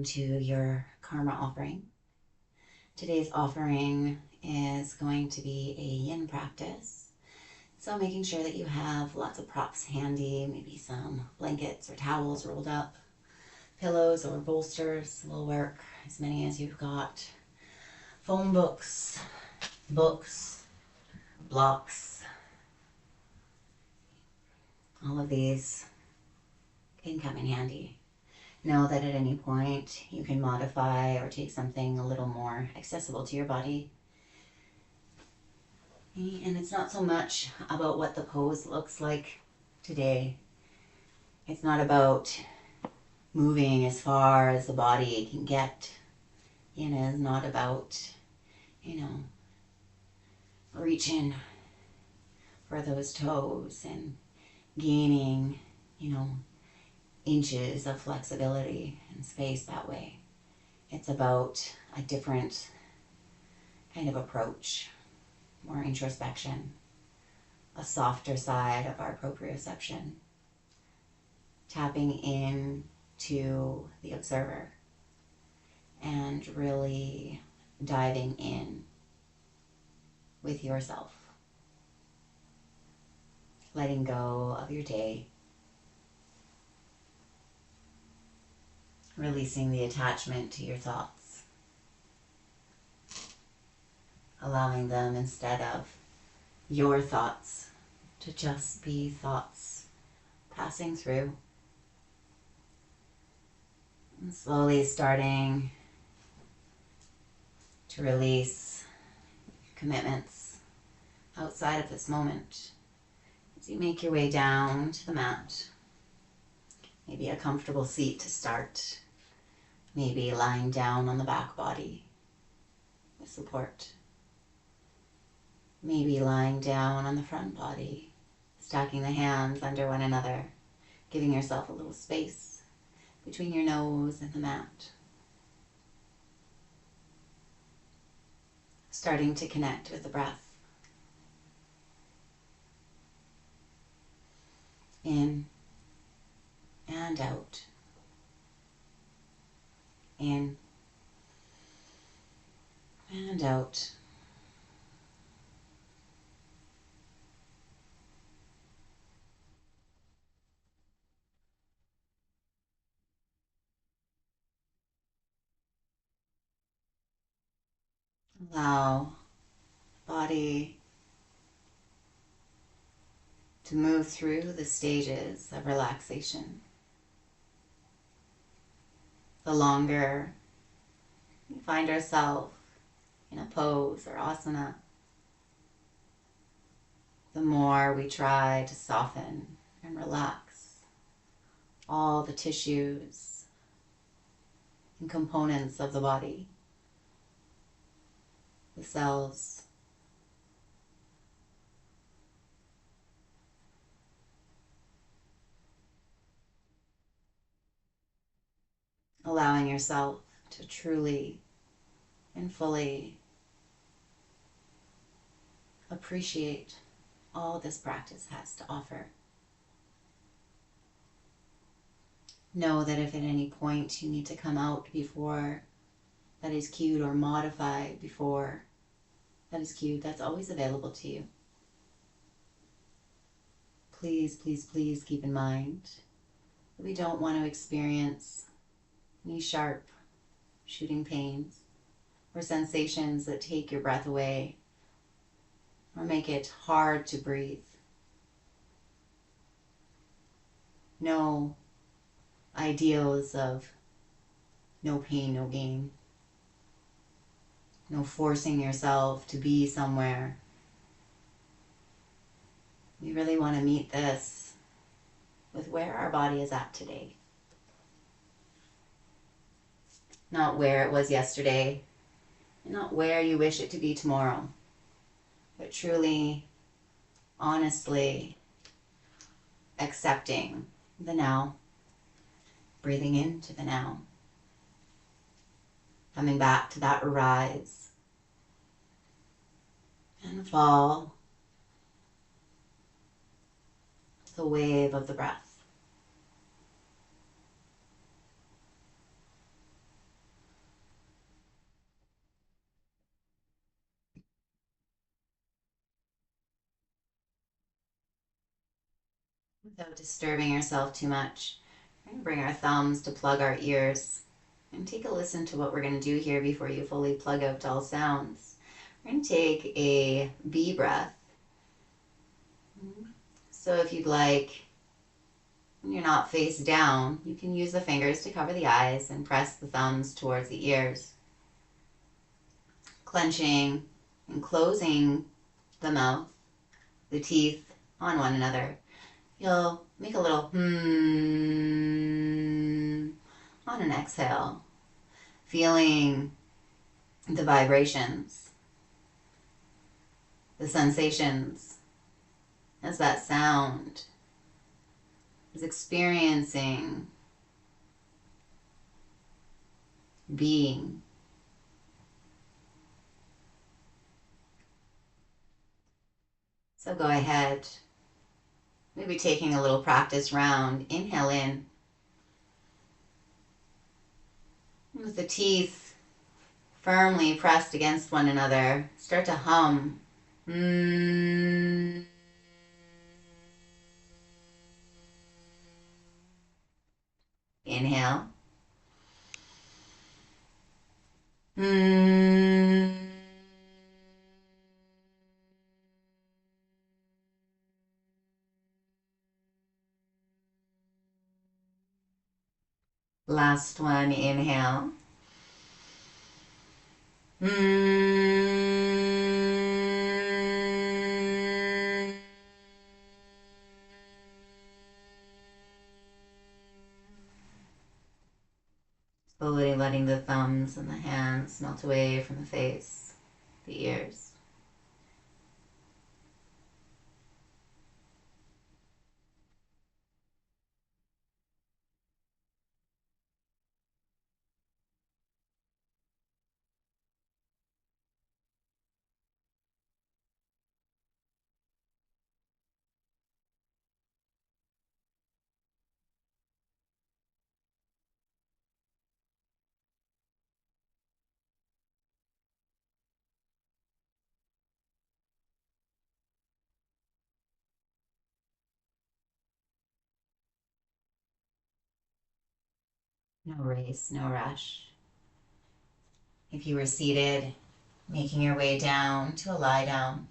to your karma offering. Today's offering is going to be a yin practice. So making sure that you have lots of props handy, maybe some blankets or towels rolled up, pillows or bolsters will work, as many as you've got. Phone books, blocks, all of these can come in handy. Know that at any point you can modify or take something a little more accessible to your body. And it's not so much about what the pose looks like today. It's not about moving as far as the body can get. It's not about, reaching for those toes and gaining, inches of flexibility and space that way. It's about a different kind of approach, more introspection, a softer side of our proprioception, tapping in to the observer and really diving in with yourself, letting go of your day, releasing the attachment to your thoughts, allowing them instead of your thoughts to just be thoughts passing through, and slowly starting to release commitments outside of this moment as you make your way down to the mat. Maybe a comfortable seat to start. Maybe lying down on the back body with support. Maybe lying down on the front body, stacking the hands under one another, giving yourself a little space between your nose and the mat. Starting to connect with the breath. In and out. In and out. Allow body to move through the stages of relaxation. The longer we find ourselves in a pose or asana, the more we try to soften and relax all the tissues and components of the body, the cells, allowing yourself to truly and fully appreciate all this practice has to offer. Know that if at any point you need to come out before that is cued or modify before that is cued, that's always available to you. Please, please, please keep in mind that we don't want to experience any sharp shooting pains or sensations that take your breath away or make it hard to breathe. No ideals of no pain, no gain. No forcing yourself to be somewhere. We really want to meet this with where our body is at today. Not where it was yesterday, and not where you wish it to be tomorrow, but truly, honestly accepting the now, breathing into the now, coming back to that rise and fall, the wave of the breath. Without disturbing yourself too much, we're going to bring our thumbs to plug our ears and take a listen to what we're going to do here before you fully plug out all sounds. We're going to take a B breath. So if you'd like, when you're not face down, you can use the fingers to cover the eyes and press the thumbs towards the ears, clenching and closing the mouth, the teeth on one another. You'll make a little on an exhale, feeling the vibrations, the sensations as that sound is experiencing being. So go ahead, maybe taking a little practice round. Inhale in with the teeth firmly pressed against one another. Start to hum. Inhale. Last one, inhale. Slowly letting the thumbs and the hands melt away from the face, the ears. No race, no rush. If you were seated, making your way down to a lie down.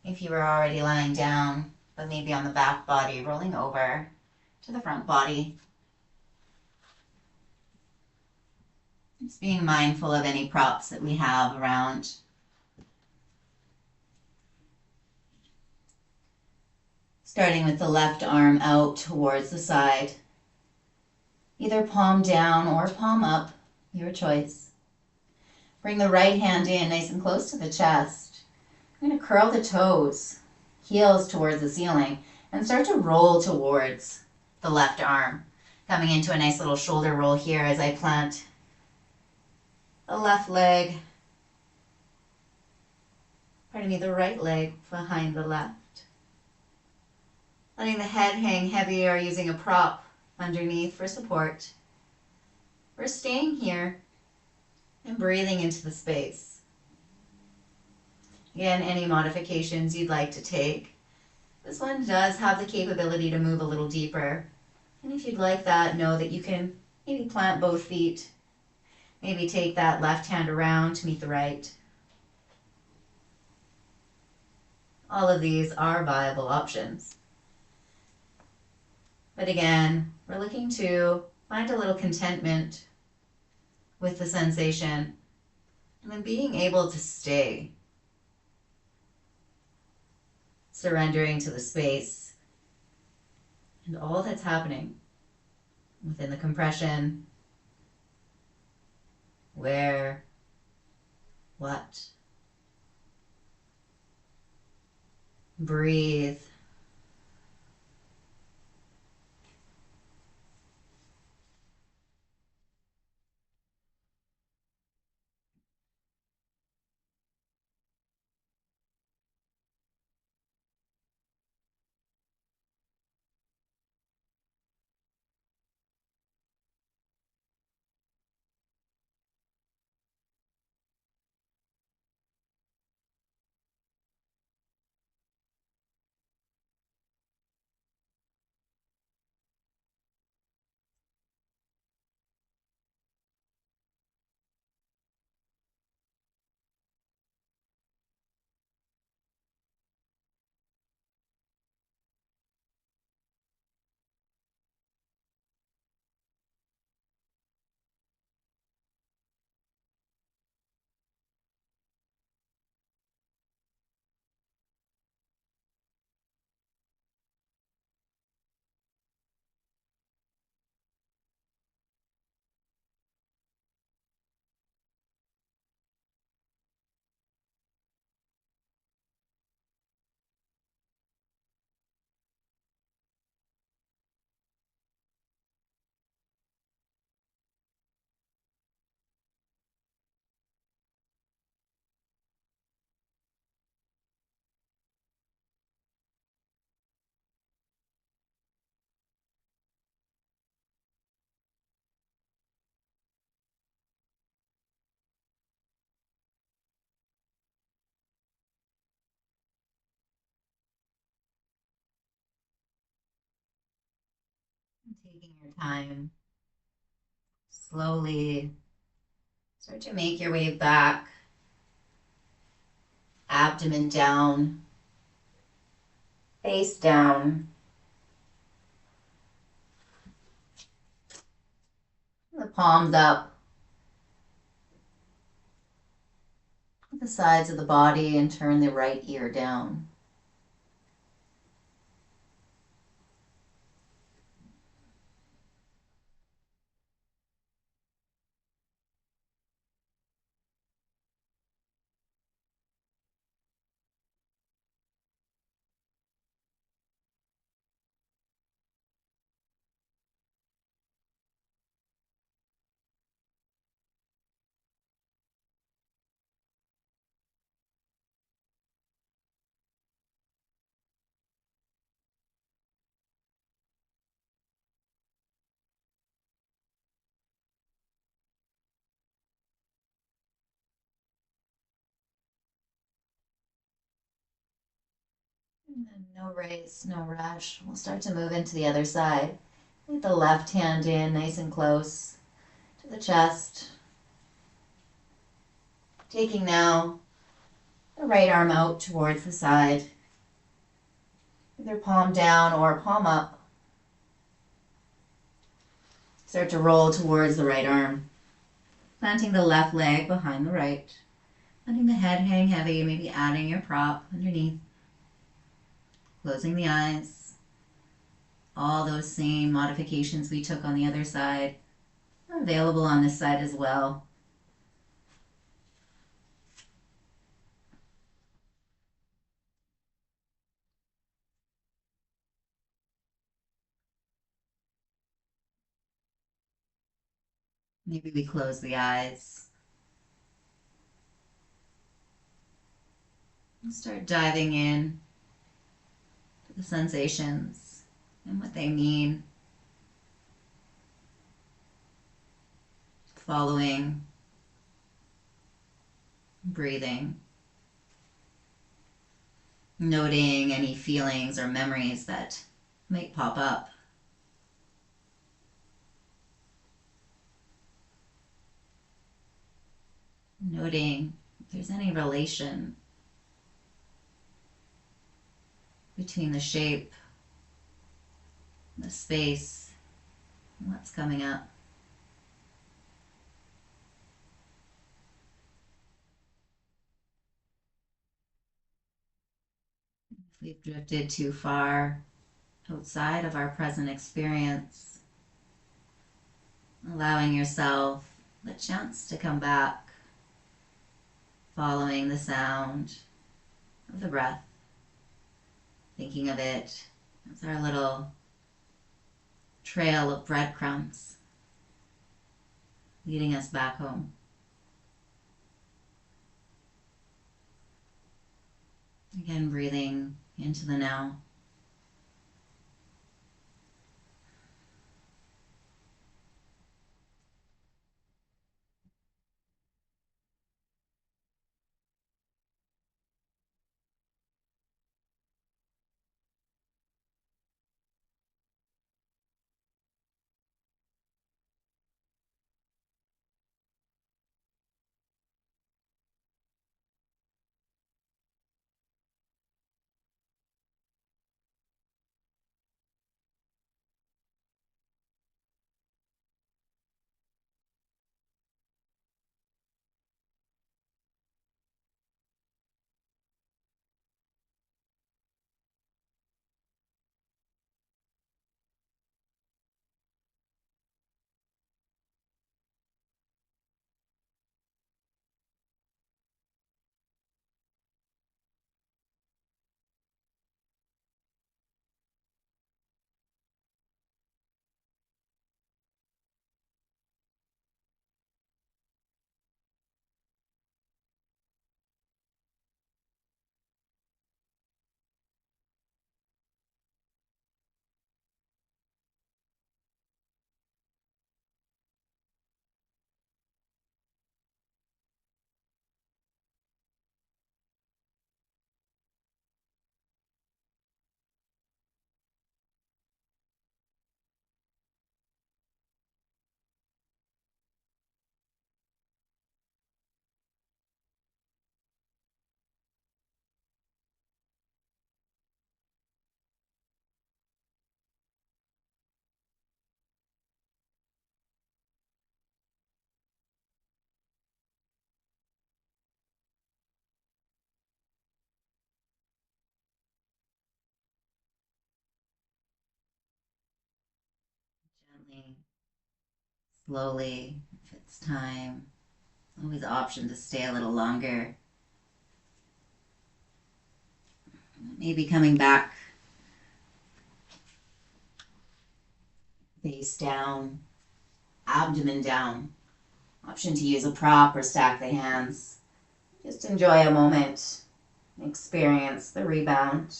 If you were already lying down, but maybe on the back body, rolling over to the front body. Just being mindful of any props that we have around. Starting with the left arm out towards the side. Either palm down or palm up, your choice. Bring the right hand in nice and close to the chest. I'm going to curl the toes, heels towards the ceiling, and start to roll towards the left arm. Coming into a nice little shoulder roll here as I plant the left leg, the right leg behind the left. Letting the head hang heavy or using a prop underneath for support. We're staying here and breathing into the space. Again, any modifications you'd like to take. This one does have the capability to move a little deeper. And if you'd like that, know that you can maybe plant both feet. Maybe take that left hand around to meet the right. All of these are viable options. But again, we're looking to find a little contentment with the sensation and then being able to stay. Surrendering to the space and all that's happening within the compression, where, what. Breathe. Your time. Slowly start to make your way back, abdomen down, face down, the palms up, the sides of the body, and turn the right ear down. And then no race, no rush. We'll start to move into the other side. With the left hand in nice and close to the chest. Taking now the right arm out towards the side. Either palm down or palm up. Start to roll towards the right arm. Planting the left leg behind the right. Letting the head hang heavy, maybe adding your prop underneath. Closing the eyes. All those same modifications we took on the other side are available on this side as well. Maybe we close the eyes. And start diving in to the sensations and what they mean. Following, breathing, noting any feelings or memories that might pop up. Noting if there's any relation between the shape, the space, and what's coming up. If we've drifted too far outside of our present experience, allowing yourself the chance to come back, following the sound of the breath, thinking of it as our little trail of breadcrumbs leading us back home. Again, breathing into the now. slowly, if it's time, always option to stay a little longer. Maybe coming back face down, abdomen down. Option to use a prop or stack the hands. Just enjoy a moment, experience the rebound.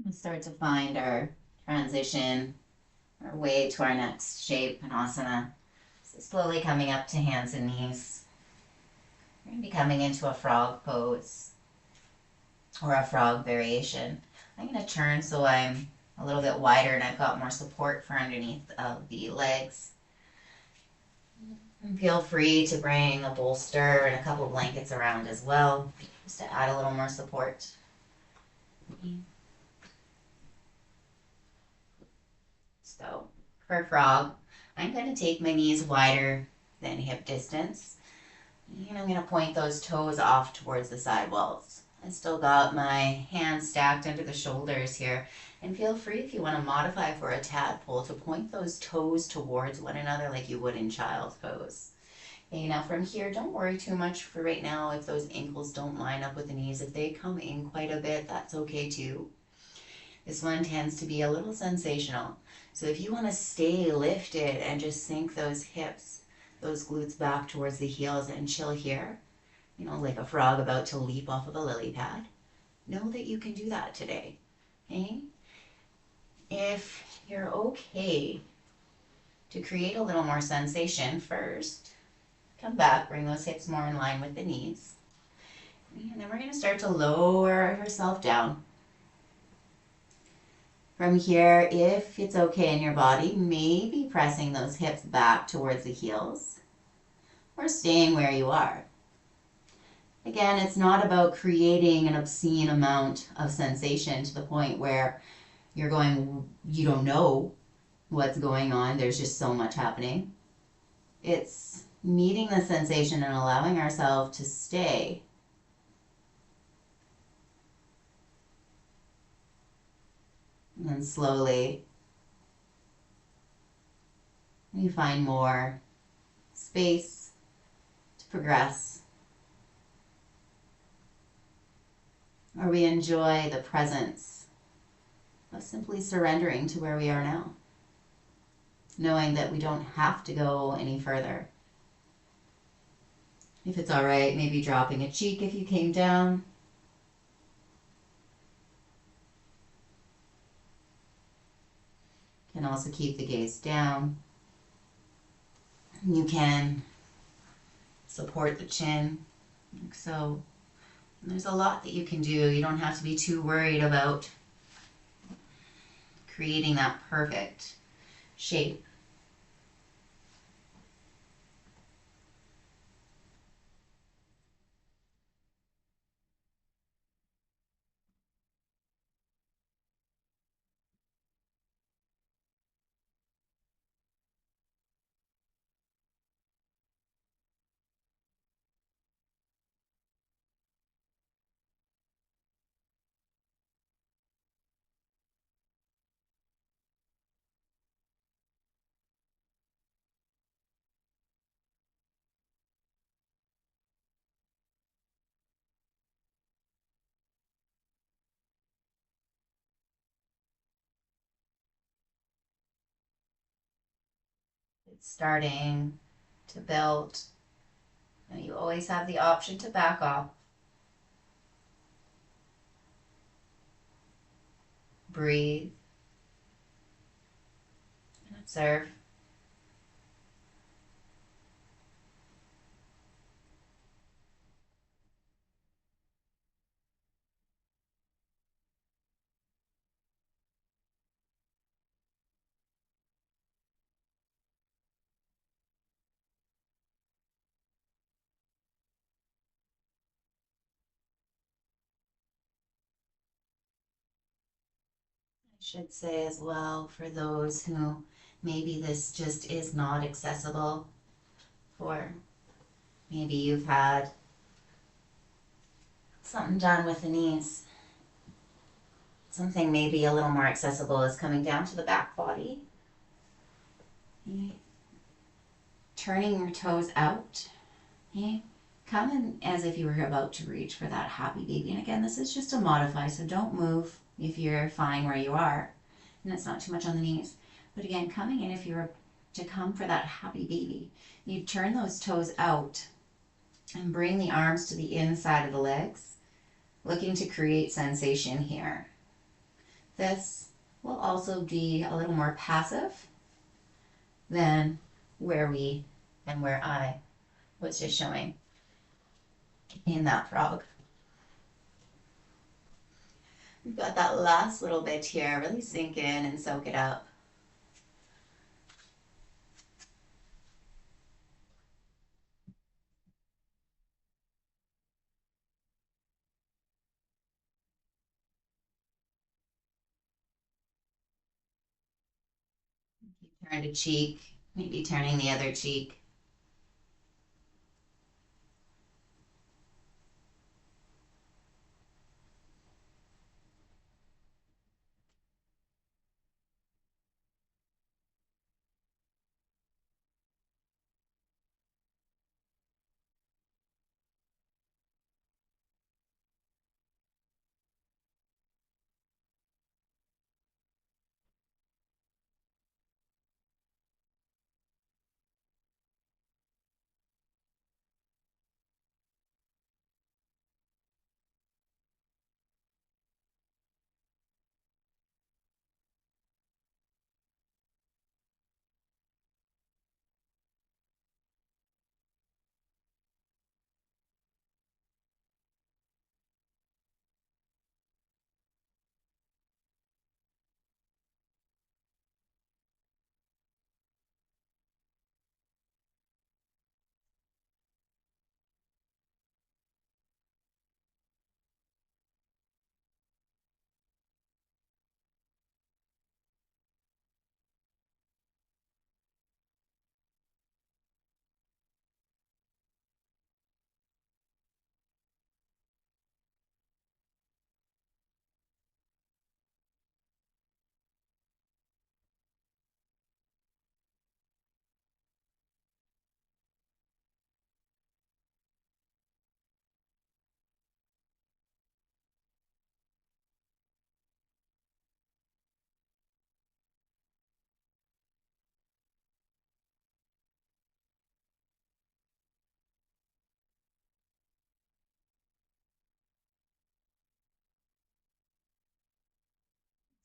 We start to find our transition, our way to our next shape in asana. So slowly coming up to hands and knees. We're going to be coming into a frog pose or a frog variation. I'm going to turn so I'm a little bit wider and I've got more support for underneath of the legs. And feel free to bring a bolster and a couple blankets around as well, just to add a little more support. So for frog, I'm going to take my knees wider than hip distance. And I'm going to point those toes off towards the side walls. I still got my hands stacked under the shoulders here. And feel free, if you want to modify for a tadpole, to point those toes towards one another like you would in child's pose. Okay, now from here, don't worry too much for right now if those ankles don't line up with the knees. If they come in quite a bit, that's okay too. This one tends to be a little sensational. So if you want to stay lifted and just sink those hips, those glutes back towards the heels and chill here, like a frog about to leap off of a lily pad, know that you can do that today. Okay? If you're okay to create a little more sensation first, come back, bring those hips more in line with the knees. And then we're going to start to lower yourself down. From here, if it's okay in your body, maybe pressing those hips back towards the heels or staying where you are. Again, it's not about creating an obscene amount of sensation to the point where you don't know what's going on. There's just so much happening. It's meeting the sensation and allowing ourselves to stay. And then slowly, we find more space to progress. Or we enjoy the presence of simply surrendering to where we are now, knowing that we don't have to go any further. If it's all right, maybe dropping a cheek if you came down. Can also keep the gaze down. You can support the chin, like so. And there's a lot that you can do. You don't have to be too worried about creating that perfect shape. It's starting to build. Now you always have the option to back off. breathe, and observe. I should say as well, for those who maybe this just is not accessible for, maybe you've had something done with the knees. Something maybe a little more accessible is coming down to the back body. Okay. Turning your toes out. Okay. Come in as if you were about to reach for that happy baby. And again, this is just a modify, so don't move if you're fine where you are. And it's not too much on the knees. But again, coming in if you were to come for that happy baby, you turn those toes out and bring the arms to the inside of the legs, looking to create sensation here. This will also be a little more passive than where I was just showing in that frog. We've got that last little bit here, really sink in and soak it up. Turn a cheek, maybe turning the other cheek.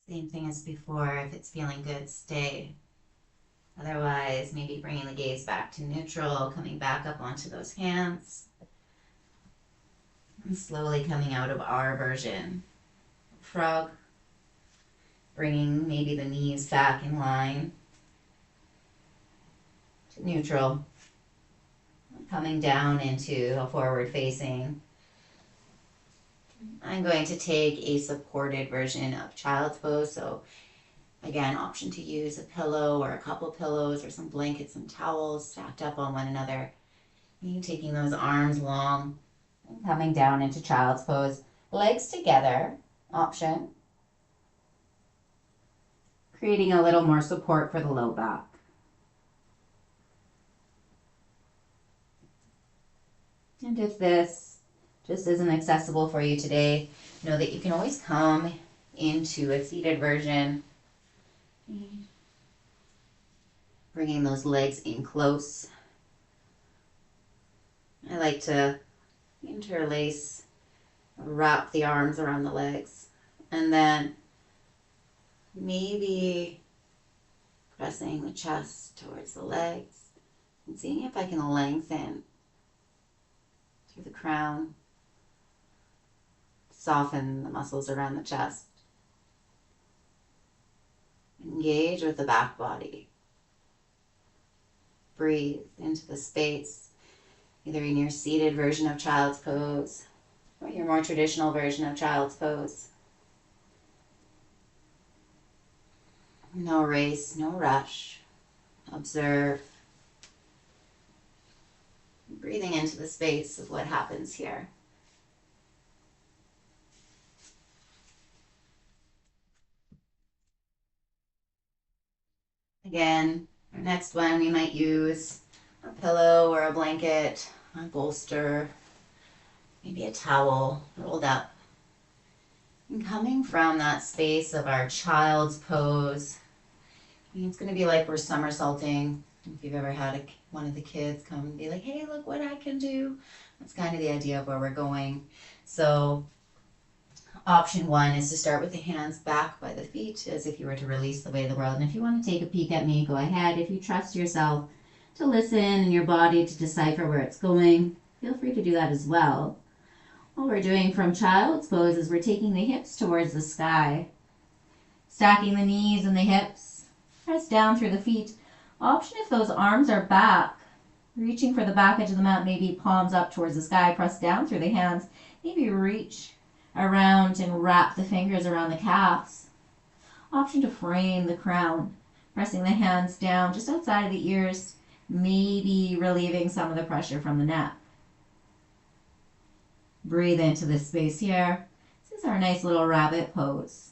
Same thing as before. If it's feeling good, stay. Otherwise, maybe bringing the gaze back to neutral, coming back up onto those hands, and slowly coming out of our version. Frog, bringing maybe the knees back in line to neutral, coming down into a forward facing. I'm going to take a supported version of child's pose. So again, option to use a pillow or a couple pillows or some blankets and towels stacked up on one another. And taking those arms long and coming down into child's pose. Legs together, option. Creating a little more support for the low back. And if this just isn't accessible for you today, know that you can always come into a seated version. Bringing those legs in close. I like to interlace, wrap the arms around the legs, and then Maybe pressing the chest towards the legs and seeing if I can lengthen through the crown, soften the muscles around the chest. Engage with the back body. Breathe into the space, either in your seated version of child's pose or your more traditional version of child's pose. No race, no rush. Observe. Breathing into the space of what happens here. Again, our next one, we might use a pillow or a blanket, a bolster, maybe a towel rolled up. And coming from that space of our child's pose, it's going to be like we're somersaulting. If you've ever had one of the kids come and be like, hey, look what I can do. That's kind of the idea of where we're going. So option one is to start with the hands back by the feet as if you were to release the weight of the world. And if you want to take a peek at me, go ahead. If you trust yourself to listen and your body to decipher where it's going, feel free to do that as well. What we're doing from child's pose is we're taking the hips towards the sky, stacking the knees and the hips, press down through the feet. Option if those arms are back, reaching for the back edge of the mat, maybe palms up towards the sky, press down through the hands, maybe reach around and wrap the fingers around the calves. Option to frame the crown, pressing the hands down just outside of the ears, maybe relieving some of the pressure from the neck. Breathe into this space here. This is our nice little rabbit pose.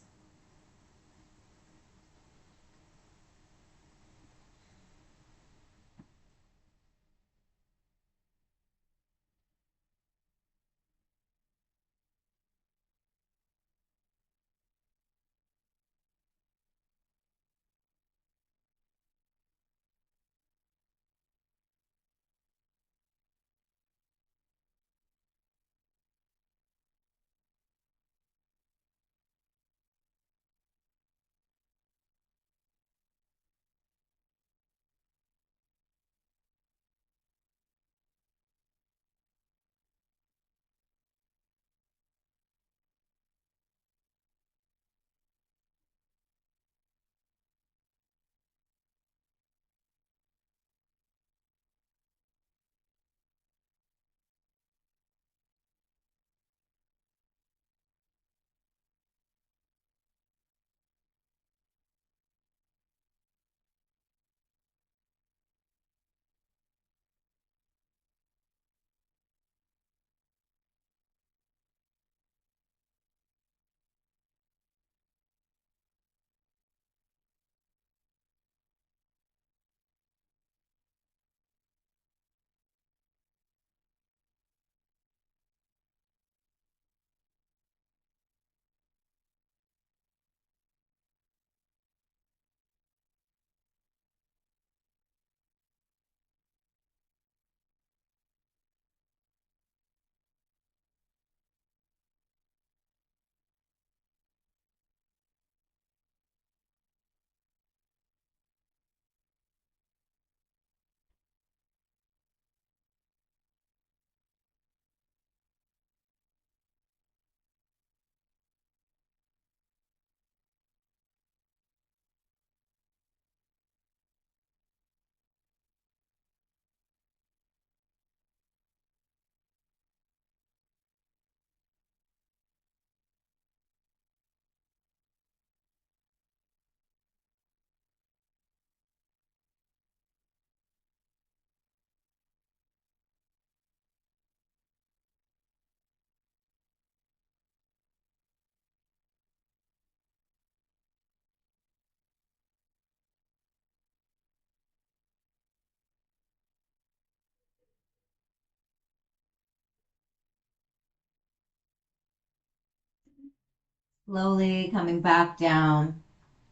Slowly coming back down,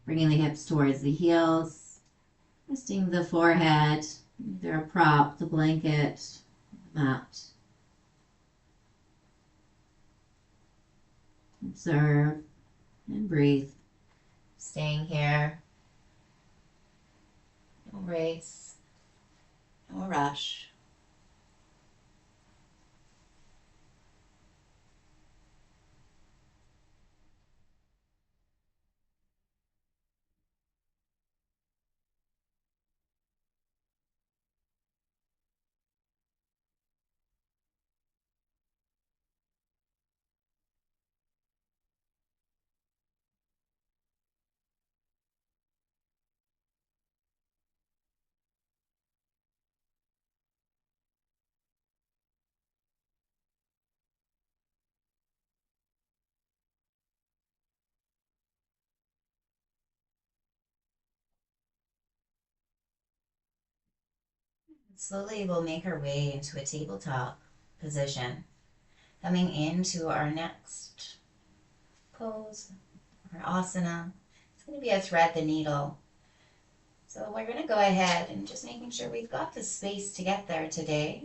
bringing the hips towards the heels, resting the forehead, either a prop, the blanket, the mat. Observe and breathe. Staying here. No race. No rush. Slowly we'll make our way into a tabletop position, coming into our next pose, our asana. It's going to be a thread the needle. So we're going to go ahead and just making sure we've got the space to get there today.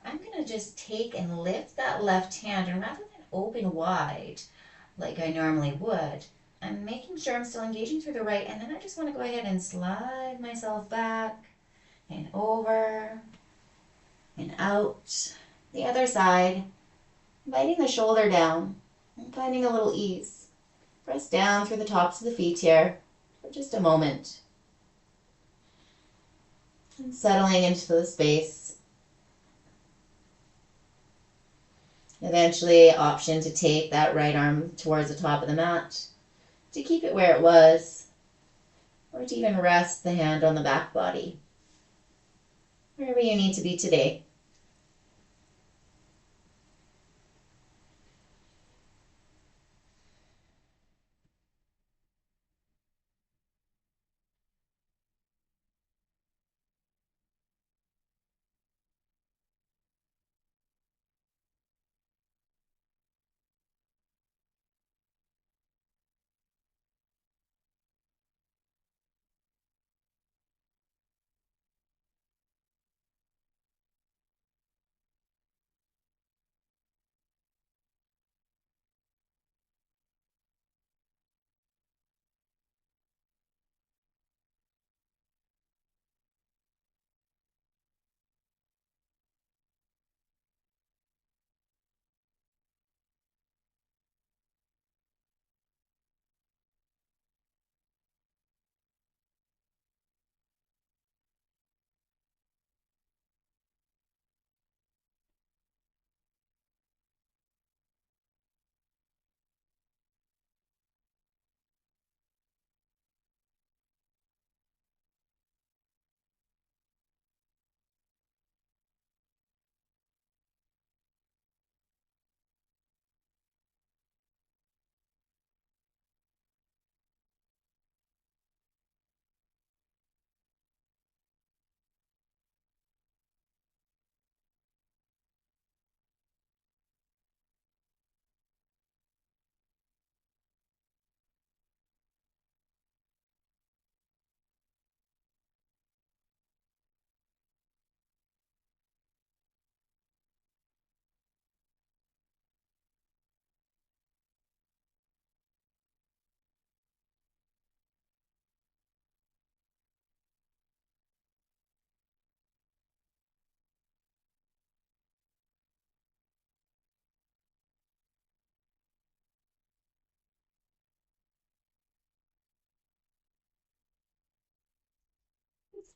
I'm going to just take and lift that left hand, and rather than open wide like I normally would, I'm making sure I'm still engaging through the right, and then I just want to go ahead and slide myself back and over and out. The other side, inviting the shoulder down and finding a little ease. Press down through the tops of the feet here for just a moment. And settling into the space. Eventually, option to take that right arm towards the top of the mat, to keep it where it was, or to even rest the hand on the back body. Wherever you need to be today.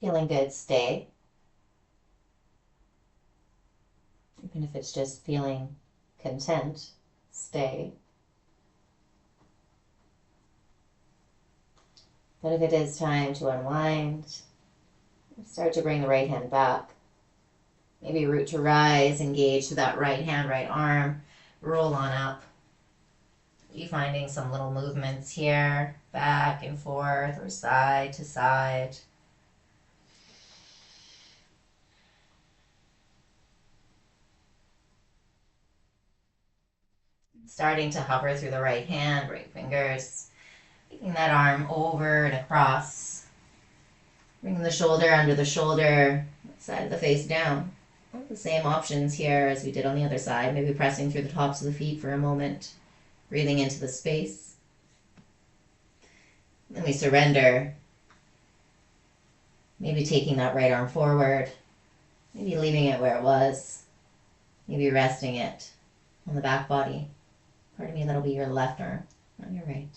Feeling good, stay. Even if it's just feeling content, stay. But if it is time to unwind, start to bring the right hand back. Maybe root to rise, engage to that right hand, right arm, roll on up. You finding some little movements here, back and forth or side to side. Starting to hover through the right hand, right fingers, taking that arm over and across. Bringing the shoulder under the shoulder, side of the face down. All the same options here as we did on the other side. Maybe pressing through the tops of the feet for a moment. Breathing into the space. Then we surrender, maybe taking that right arm forward, maybe leaving it where it was, maybe resting it on the back body. Part of me, that'll be your left arm, not your right.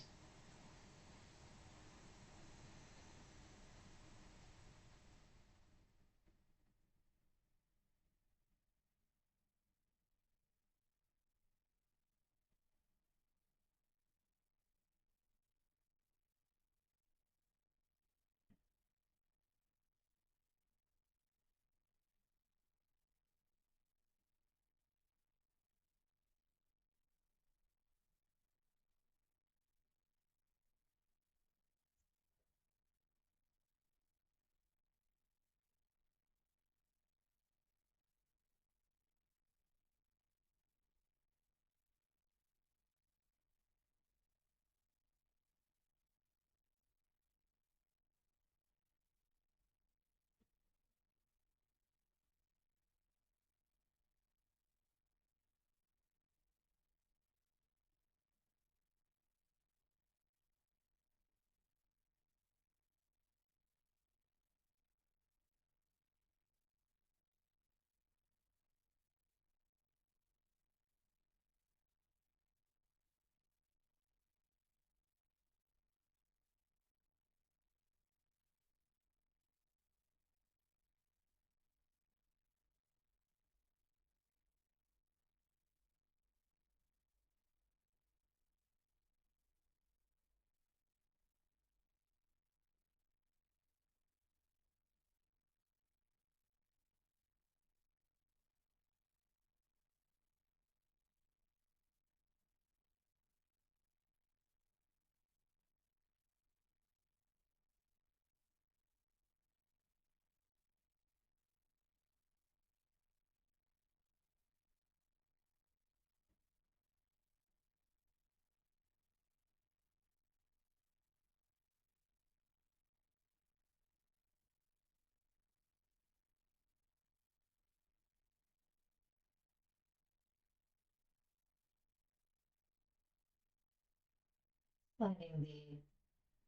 Sliding the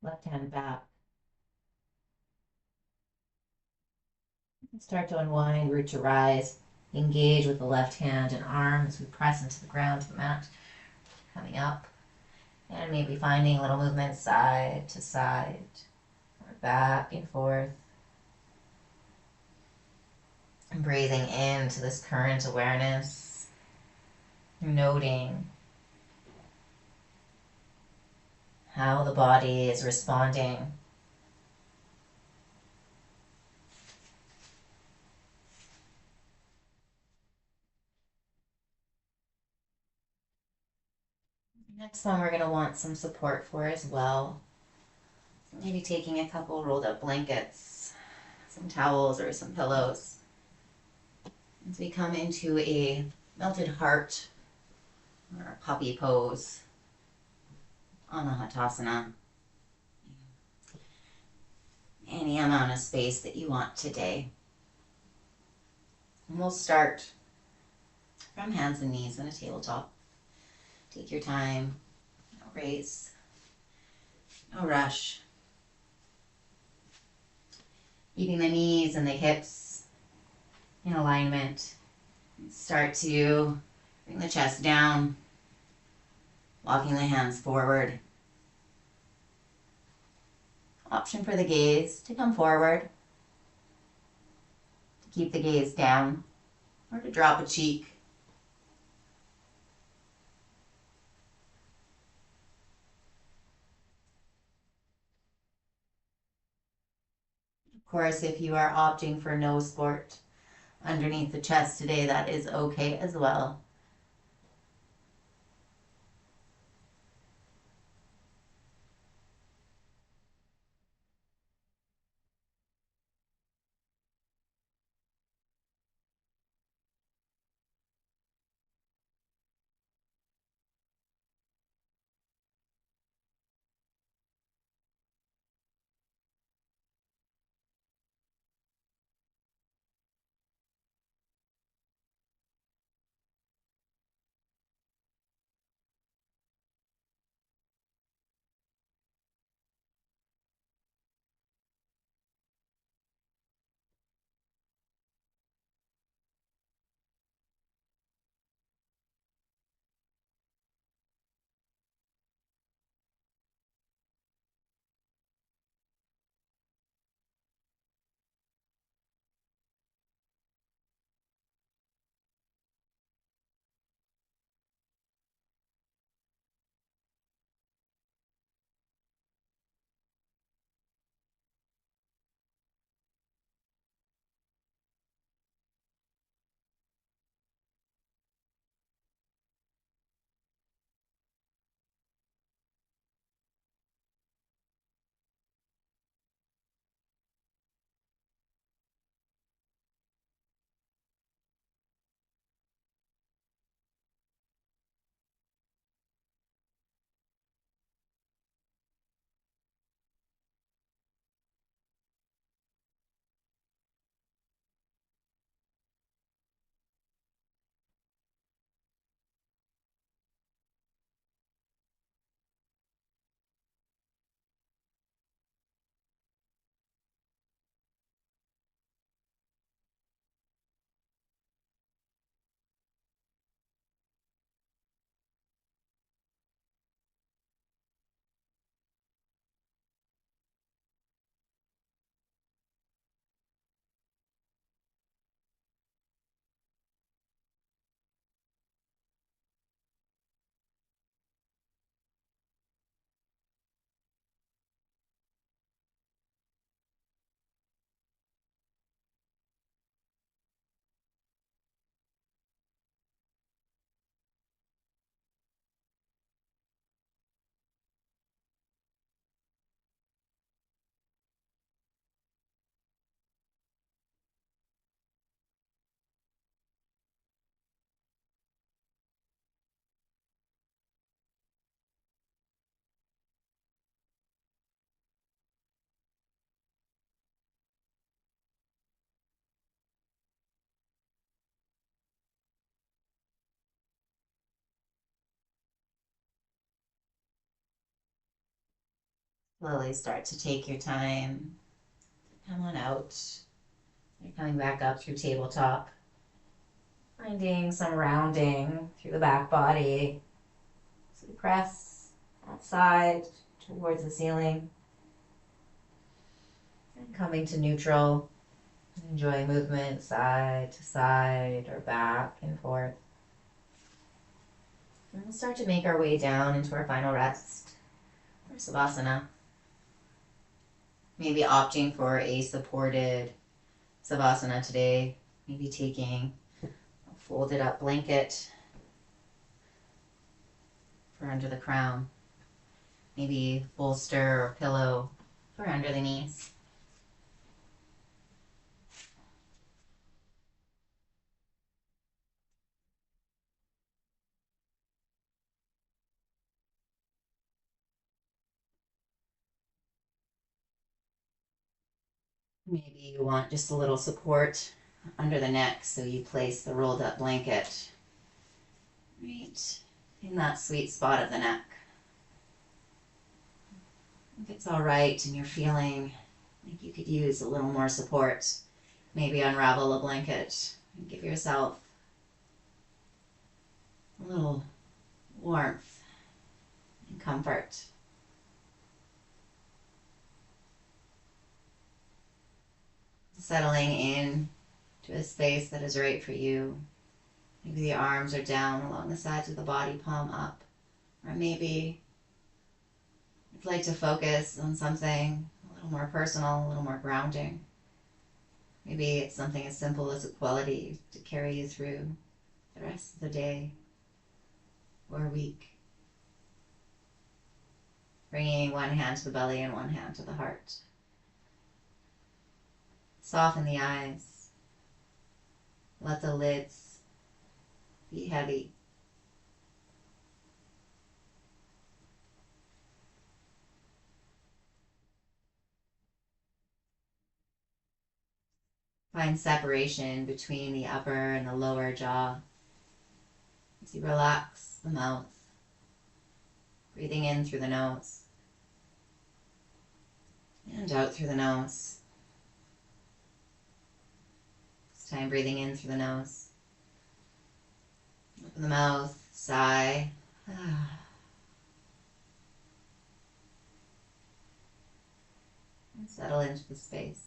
left hand back. Start to unwind, root to rise. Engage with the left hand and arm as we press into the ground to the mat. Coming up. And maybe finding little movements side to side, or back and forth. And breathing into this current awareness. Noting how the body is responding. Next one we're going to want some support for as well. Maybe taking a couple rolled up blankets, some towels or some pillows. As we come into a melted heart or a puppy pose, Anahatasana. Any amount of space that you want today. And we'll start from hands and knees in a tabletop. Take your time, no race, no rush. Keeping the knees and the hips in alignment. Start to bring the chest down, walking the hands forward. Option for the gaze to come forward, to keep the gaze down, or to drop a cheek. Of course, if you are opting for no support underneath the chest today, that is okay as well. Slowly start to take your time. Come on out. You're coming back up through tabletop. Finding some rounding through the back body. So we press that side towards the ceiling. And coming to neutral. Enjoy movement side to side or back and forth. And we'll start to make our way down into our final rest for Savasana. Maybe opting for a supported Savasana today. Maybe taking a folded up blanket for under the crown. Maybe bolster or pillow for under the knees. Maybe you want just a little support under the neck, so you place the rolled up blanket right in that sweet spot of the neck. If it's all right and you're feeling like you could use a little more support, maybe unravel a blanket and give yourself a little warmth and comfort. Settling in to a space that is right for you. Maybe the arms are down along the sides of the body, palm up. Or maybe you'd like to focus on something a little more personal, a little more grounding. Maybe it's something as simple as a quality to carry you through the rest of the day or week. Bringing one hand to the belly and one hand to the heart. Soften the eyes. Let the lids be heavy. Find separation between the upper and the lower jaw as you relax the mouth, breathing in through the nose and out through the nose. This time breathing in through the nose. Open the mouth, sigh. And settle into the space.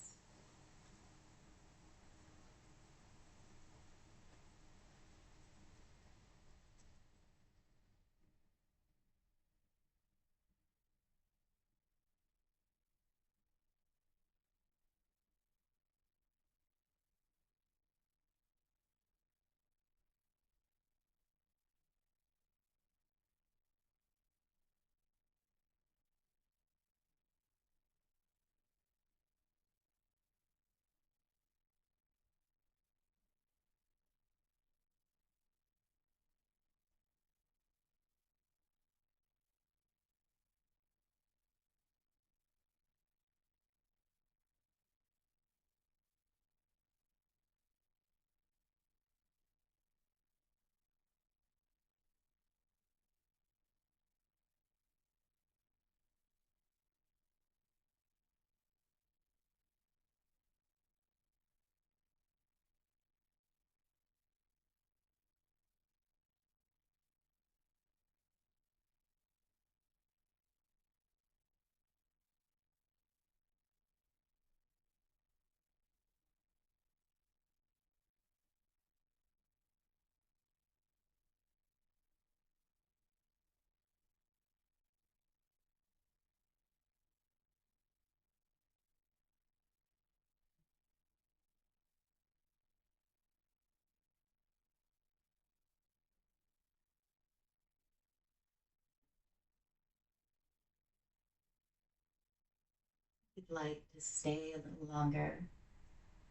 If you'd like to stay a little longer,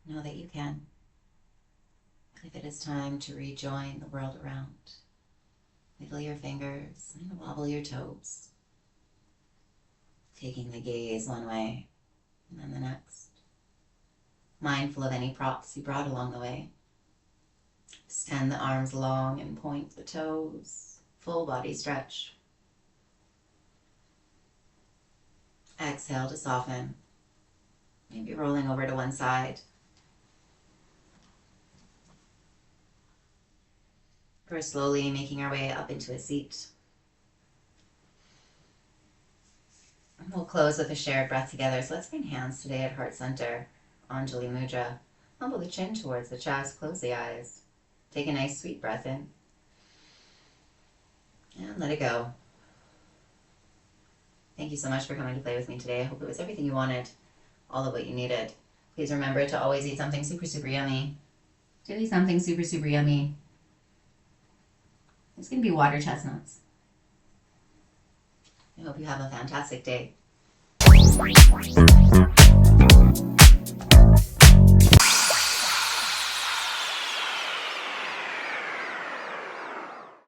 know that you can. If it is time to rejoin the world around, wiggle your fingers and wobble your toes, taking the gaze one way and then the next, mindful of any props you brought along the way. Extend the arms long and point the toes, full body stretch. Exhale to soften. Maybe rolling over to one side. We're slowly making our way up into a seat. And we'll close with a shared breath together. So let's bring hands today at heart center, Anjali Mudra. Humble the chin towards the chest, close the eyes. Take a nice sweet breath in. And let it go. Thank you so much for coming to play with me today. I hope it was everything you wanted, all of what you needed. Please remember to always eat something super, super yummy. To eat something super, super yummy. It's going to be water chestnuts. I hope you have a fantastic day.